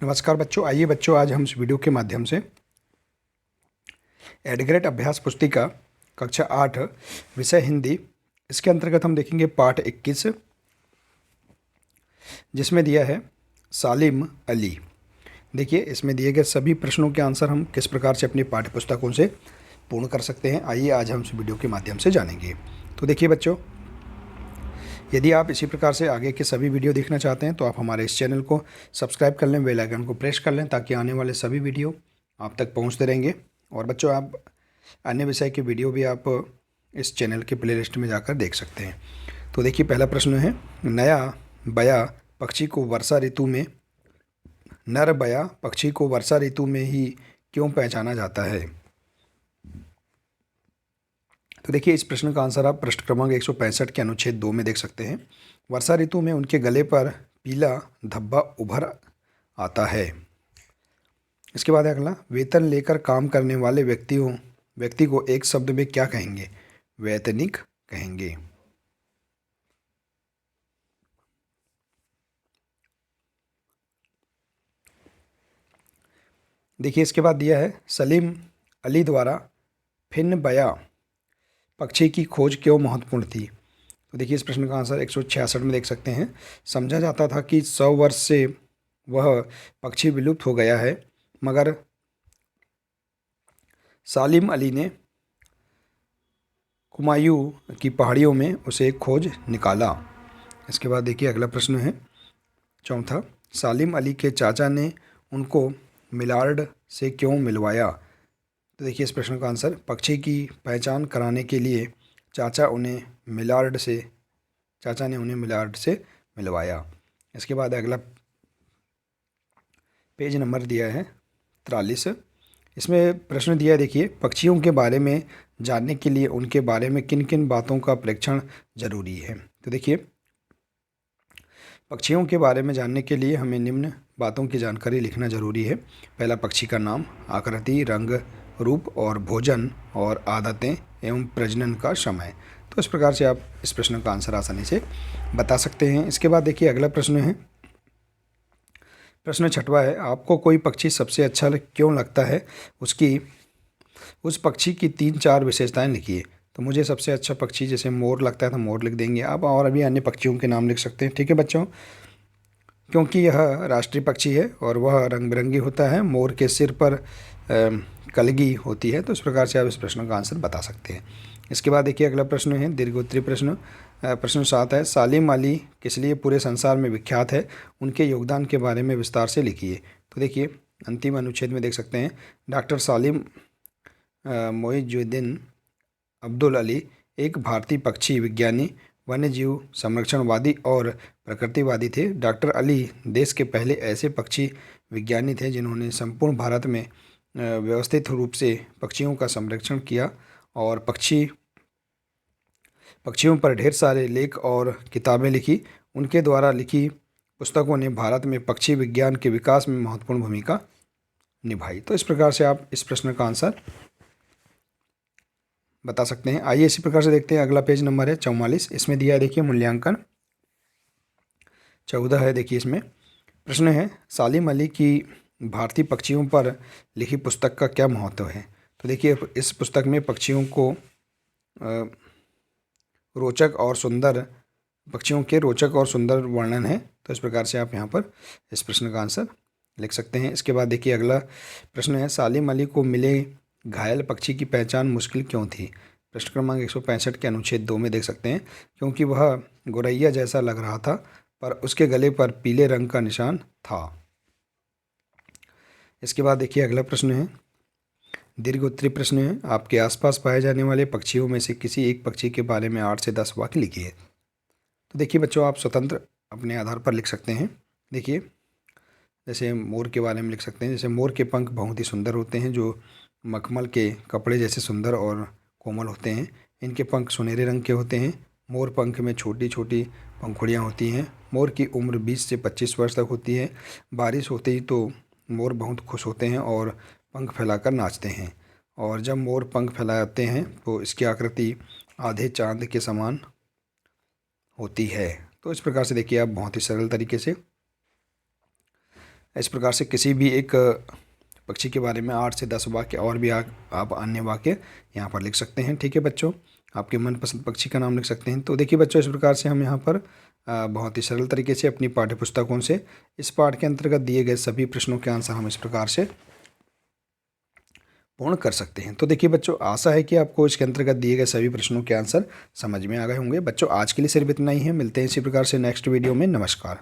नमस्कार बच्चों, आइए बच्चों आज हम इस वीडियो के माध्यम से एडग्रेड अभ्यास पुस्तिका कक्षा 8 विषय हिंदी, इसके अंतर्गत हम देखेंगे पाठ 21 जिसमें दिया है सालिम अली। देखिए, इसमें दिए गए सभी प्रश्नों के आंसर हम किस प्रकार से अपनी पाठ्य पुस्तकों से पूर्ण कर सकते हैं, आइए आज हम इस वीडियो के माध्यम से जानेंगे। तो देखिए बच्चों, यदि आप इसी प्रकार से आगे के सभी वीडियो देखना चाहते हैं तो आप हमारे इस चैनल को सब्सक्राइब कर लें, बेल आइकन को प्रेस कर लें ताकि आने वाले सभी वीडियो आप तक पहुंचते रहेंगे। और बच्चों, आप अन्य विषय के वीडियो भी आप इस चैनल के प्लेलिस्ट में जाकर देख सकते हैं। तो देखिए, पहला प्रश्न है, नया बया पक्षी को वर्षा ऋतु में नर बया पक्षी को वर्षा ऋतु में ही क्यों पहचाना जाता है? तो देखिए, इस प्रश्न का आंसर आप पृष्ठ क्रमांक 165 के अनुच्छेद 2 में देख सकते हैं। वर्षा ऋतु में उनके गले पर पीला धब्बा उभर आता है। इसके बाद अगला, वेतन लेकर काम करने वाले व्यक्ति को एक शब्द में क्या कहेंगे? वैतनिक कहेंगे। देखिए, इसके बाद दिया है सलीम अली द्वारा फिन बया पक्षी की खोज क्यों महत्वपूर्ण थी? तो देखिए, इस प्रश्न का आंसर 166 में देख सकते हैं। समझा जाता था कि 100 वर्ष से वह पक्षी विलुप्त हो गया है, मगर सालिम अली ने कुमायूं की पहाड़ियों में उसे खोज निकाला। इसके बाद देखिए, अगला प्रश्न है चौथा, सालिम अली के चाचा ने उनको मिलार्ड से क्यों मिलवाया? तो देखिए, इस प्रश्न का आंसर, पक्षी की पहचान कराने के लिए चाचा ने उन्हें मिलार्ड से मिलवाया। इसके बाद अगला पेज नंबर दिया है 43। इसमें प्रश्न दिया है, देखिए, पक्षियों के बारे में जानने के लिए उनके बारे में किन किन बातों का परीक्षण जरूरी है? तो देखिए, पक्षियों के बारे में जानने के लिए हमें निम्न बातों की जानकारी लिखना जरूरी है। पहला, पक्षी का नाम, आकृति, रंग, रूप और भोजन और आदतें एवं प्रजनन का समय। तो इस प्रकार से आप इस प्रश्न का आंसर आसानी से बता सकते हैं। इसके बाद देखिए, अगला प्रश्न है, प्रश्न छठवा है, आपको कोई पक्षी सबसे अच्छा क्यों लगता है? उस पक्षी की 3-4 विशेषताएं लिखिए। तो मुझे सबसे अच्छा पक्षी जैसे मोर लगता है तो मोर लिख देंगे आप, और अभी अन्य पक्षियों के नाम लिख सकते हैं। ठीक है बच्चों, क्योंकि यह राष्ट्रीय पक्षी है और वह रंग बिरंगी होता है, मोर के सिर पर कलगी होती है। तो इस प्रकार से आप इस प्रश्न का आंसर बता सकते हैं। इसके बाद देखिए, अगला प्रश्न है दीर्घोत्तरीय प्रश्न। प्रश्न 7 है, सालिम अली किस लिए पूरे संसार में विख्यात है? उनके योगदान के बारे में विस्तार से लिखिए। तो देखिए, अंतिम अनुच्छेद में देख सकते हैं, डॉक्टर सालिम मोइजुद्दीन अब्दुल अली एक भारतीय पक्षी विज्ञानी, वन्यजीव संरक्षणवादी और प्रकृतिवादी थे। डॉक्टर अली देश के पहले ऐसे पक्षी विज्ञानी थे जिन्होंने संपूर्ण भारत में व्यवस्थित रूप से पक्षियों का संरक्षण किया और पक्षियों पर ढेर सारे लेख और किताबें लिखी। उनके द्वारा लिखी पुस्तकों ने भारत में पक्षी विज्ञान के विकास में महत्वपूर्ण भूमिका निभाई। तो इस प्रकार से आप इस प्रश्न का आंसर बता सकते हैं। आइए इसी प्रकार से देखते हैं, अगला पेज नंबर है 44। इसमें दिया है, देखिए, मूल्यांकन 14 है। देखिए, इसमें प्रश्न है, सालिम अली की भारतीय पक्षियों पर लिखी पुस्तक का क्या महत्व है? तो देखिए, इस पुस्तक में पक्षियों के रोचक और सुंदर वर्णन है। तो इस प्रकार से आप यहाँ पर इस प्रश्न का आंसर लिख सकते हैं। इसके बाद देखिए, अगला प्रश्न है, सालिम अली को मिले घायल पक्षी की पहचान मुश्किल क्यों थी? पृष्ठ क्रमांक 165 के अनुच्छेद 2 में देख सकते हैं, क्योंकि वह गोरैया जैसा लग रहा था पर उसके गले पर पीले रंग का निशान था। इसके बाद देखिए, अगला प्रश्न है दीर्घोत्तरीय प्रश्न है, आपके आसपास पाए जाने वाले पक्षियों में से किसी एक पक्षी के बारे में 8 से 10 वाक्य लिखिए। तो देखिए बच्चों, आप स्वतंत्र अपने आधार पर लिख सकते हैं। देखिए, जैसे मोर के बारे में लिख सकते हैं, जैसे मोर के पंख बहुत ही सुंदर होते हैं, जो मखमल के कपड़े जैसे सुंदर और कोमल होते हैं। इनके पंख सुनहरे रंग के होते हैं। मोर पंख में छोटी छोटी पंखुड़ियाँ होती हैं। मोर की उम्र 20 से 25 वर्ष तक होती है। बारिश होते ही तो मोर बहुत खुश होते हैं और पंख फैलाकर नाचते हैं। और जब मोर पंख फैलाते हैं तो इसकी आकृति आधे चांद के समान होती है। तो इस प्रकार से देखिए, आप बहुत ही सरल तरीके से इस प्रकार से किसी भी एक पक्षी के बारे में 8 से 10 वाक्य और भी आप अन्य वाक्य यहाँ पर लिख सकते हैं। ठीक है बच्चों, आपके मनपसंद पक्षी का नाम लिख सकते हैं। तो देखिए बच्चों, इस प्रकार से हम यहाँ पर बहुत ही सरल तरीके से अपनी पाठ्य पुस्तकों से इस पाठ के अंतर्गत दिए गए सभी प्रश्नों के आंसर हम इस प्रकार से पूर्ण कर सकते हैं। तो देखिए बच्चों, आशा है कि आपको इसके अंतर्गत दिए गए सभी प्रश्नों के आंसर समझ में आ गए होंगे। बच्चों, आज के लिए सिर्फ इतना ही है। मिलते हैं इसी प्रकार से नेक्स्ट वीडियो में। नमस्कार।